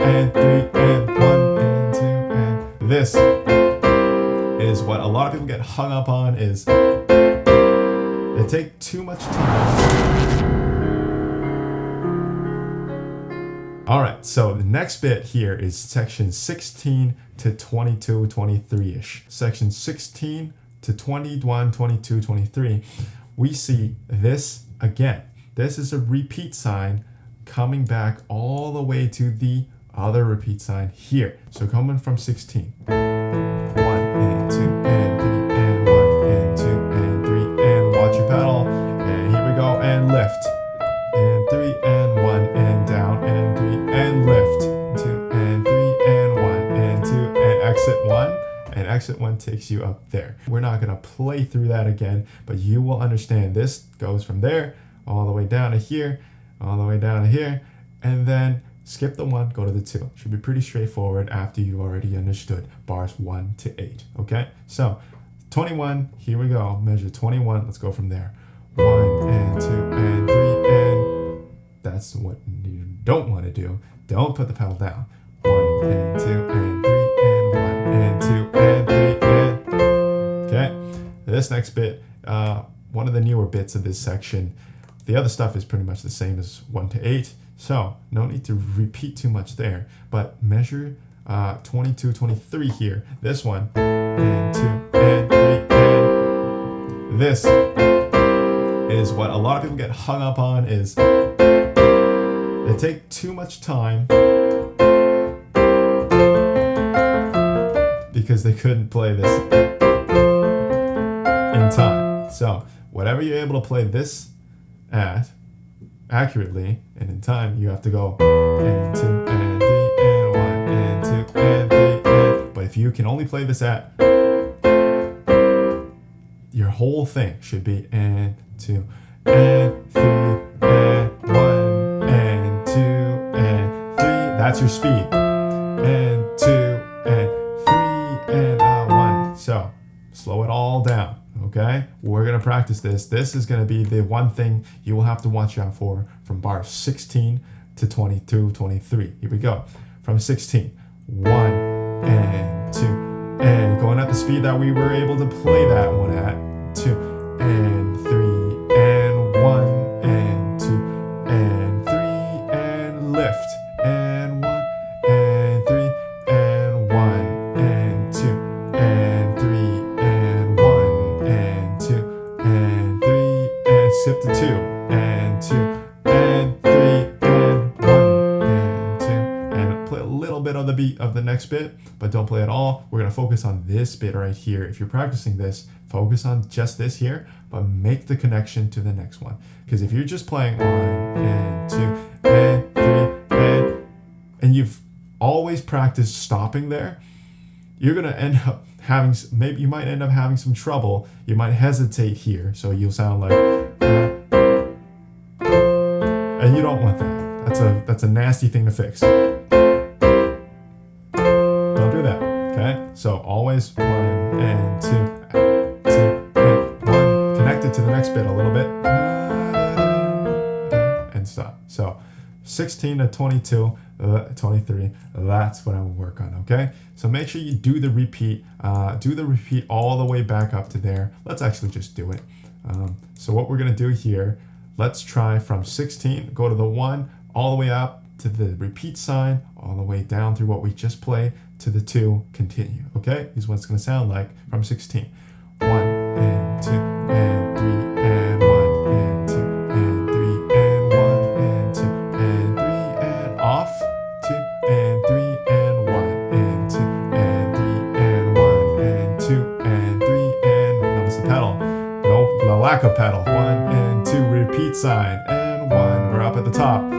and 3 and 1 and 2 and this is what a lot of people get hung up on is they take too much time. All right, so the next bit here is section 16 to 22, 23-ish. Section 16 to 21, 22, 23, we see this again. This is a repeat sign coming back all the way to the other repeat sign here. So coming from 16. 1 and 2 and 3 and 1 and 2 and 3 and watch your pedal. And here we go and lift. And 3 and 1 and down and 3 and lift. 2 and 3 and 1 and 2 and exit 1. And exit 1 takes you up there. We're not going to play through that again, but you will understand this goes from there all the way down to here, all the way down to here, and then skip the 1, go to the 2. Should be pretty straightforward after you already understood bars 1 to 8, okay? So 21, here we go, measure 21, let's go from there. 1 and 2 and 3 and that's what you don't want to do. Don't put the pedal down. 1 and 2 and 3 and 1 and 2 and 3 and okay. This next bit, one of the newer bits of this section. The other stuff is pretty much the same as 1 to 8, so no need to repeat too much there. But measure 22, 23 here. This one and 2 and 3 and this is what a lot of people get hung up on is they take too much time because they couldn't play this in time. So whatever you're able to play this at accurately and in time, you have to go and 2 and 3 and 1 and 2 and 3 and but if you can only play this at, your whole thing should be and 2 and 3 and 1 and 2 and 3. That's your speed. And 2 and 3 and 1. So slow it all down. Okay, we're going to practice this. This is going to be the one thing you will have to watch out for from bar 16 to 22, 23. Here we go. From 16, 1 and 2, and going at the speed that we were able to play that one at, 2 and 3 and 1 and 2 and 3 and lift and 1 and 3 and 1 and 2 and 3 and 1 and 2 and 3 and skip to 2 and 2 and 3 and 1 and 2 and play a little bit on the beat of the next bit, but don't play at all. We're going to focus on this bit right here. If you're practicing this, focus on just this here, but make the connection to the next one. Because if you're just playing 1 and 2 and 3 and you've always practiced stopping there, you're going to end up having, maybe you might end up having some trouble. You might hesitate here, so you'll sound like and you don't want that. That's a nasty thing to fix. Don't do that, okay? So always 1 and 2 and 1. Connect it to the next bit a little bit and stop. So 16 to 22, 23, that's what I will work on, okay? So make sure you do the repeat all the way back up to there. Let's actually just do it. So what we're gonna do here, let's try from 16, go to the 1, all the way up to the repeat sign, all the way down through what we just played to the 2, continue, okay? Here's what it's gonna sound like from 16. 1 and 2 and 3 and 1 and 2 and 3 and 1 and 2 and 3 and off, 2 and 3 and 1 and 2 and 3 and 1 and 2 and 3 and notice the pedal. Nope, the lack of pedal. 1 and 2, repeat sign and 1. We're up at the top. 3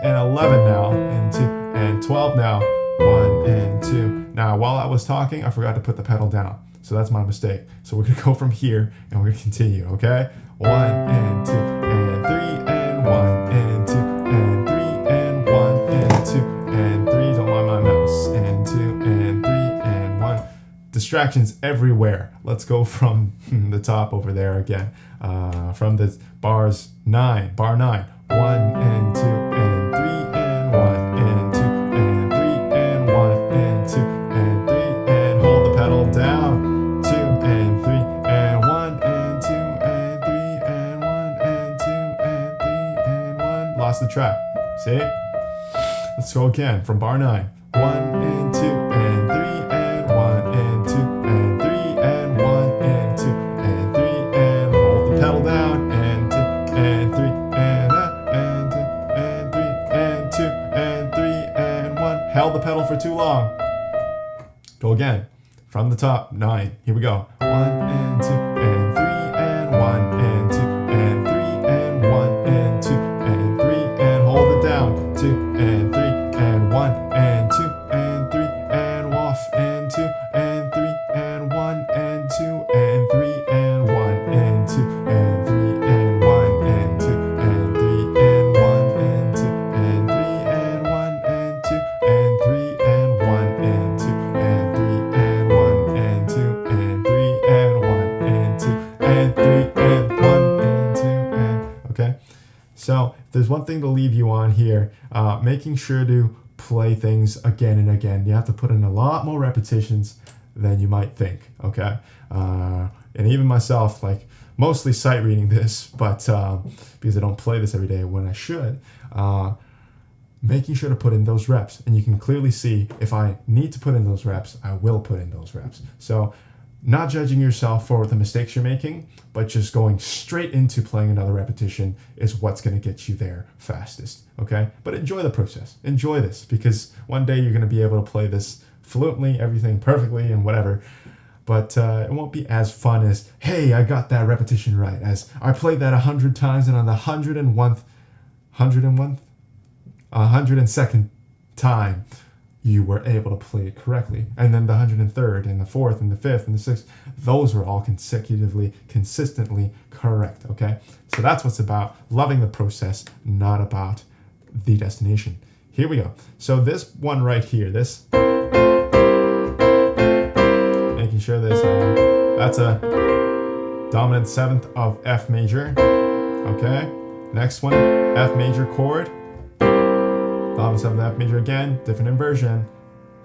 and 11 now and 2 and 12 now. 1 and 2. Now while I was talking, I forgot to put the pedal down. So that's my mistake. So we're gonna go from here and we're gonna continue, okay? 1 and 2 and 3 and 1 and 2 and 3 and 1 and 2 and 3. Don't mind my mouse. And 2 and 3 and 1. Distractions everywhere. Let's go from the top over there again. From the bars 9, bar 9. 1 and 2 and 3 and 1 and 2 and 3 track. See? Let's go again from bar 9. 1 and 2 and 3 and 1 and 2 and 3 and 1 and 2 and 3 and hold the pedal down and 2 and 3 and 2 and 3 and 2 and 3 and 1. Held the pedal for too long. Go again from the top. 9. Here we go. 1 and 2 and 3 and 1 and 2 and 3 and 1 and 2 and 3 and hold it down. 2 and 3 and 1 and 2 and 3 and off and 2 and 3 and 1 and 2 and 3 and 1 and 2 and 3 and 1 and 2 and 3 and 1 and 2 and 3 and 1 and 2 and 3 and 1 and 2 and 3 and 1 and 2 and 3 and 1 and 2 and 3 and 1 and 2 and okay. So if there's one thing to leave you on here, making sure to play things again and again. You have to put in a lot more repetitions than you might think, okay? And even myself, like mostly sight reading this, but because I don't play this every day when I should, making sure to put in those reps. And you can clearly see if I need to put in those reps, I will put in those reps. So not judging yourself for the mistakes you're making, but just going straight into playing another repetition is what's going to get you there fastest, okay? But enjoy the process. Enjoy this, because one day you're going to be able to play this fluently, everything perfectly and whatever, but it won't be as fun as, hey, I got that repetition right, as I played that 100 times and on the 102nd time, you were able to play it correctly. And then the 103rd and the 4th and the 5th and the 6th, those were all consistently correct, okay? So that's what's about, loving the process, not about the destination. Here we go. So this one right here, this, making sure this, that's a dominant 7th of F major, okay? Next one, F major chord. Dominant 7th F major again, different inversion,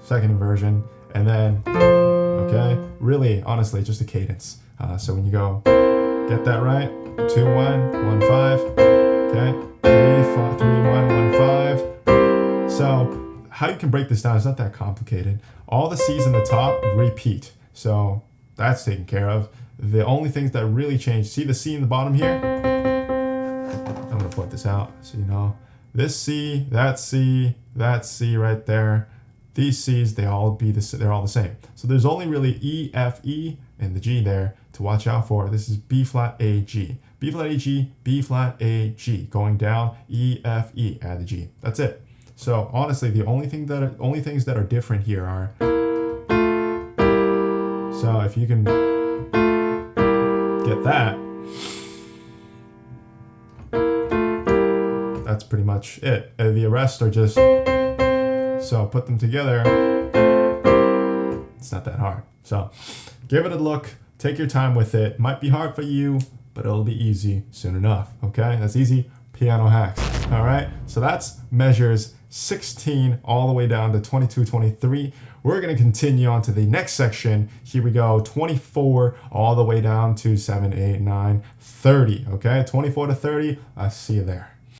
second inversion, and then, okay, really, honestly, just a cadence. So when you go, get that right, 2, 1, 1, 5, okay, 3, 5, 3, 1, 1, 5. So how you can break this down is not that complicated. All the C's in the top repeat, so that's taken care of. The only things that really change, see the C in the bottom here? I'm gonna point this out so you know. This C, that C, that C right there, these C's, they're all the same. So there's only really E, F, E, and the G there to watch out for. This is B flat, A, G. B flat, A, G, B flat, A, G. Going down, E, F, E, add the G. That's it. So honestly, the only things that are different here are, so if you can get that, that's pretty much it. The rest are just, so put them together, it's not that hard. So give it a look, take your time with it. Might be hard for you, but it'll be easy soon enough, okay? That's easy piano hacks, all right? So that's measures 16 all the way down to 22, 23. We're gonna continue on to the next section. Here we go, 24 all the way down to 7, 8, 9, 30, okay? 24 to 30, I'll see you there.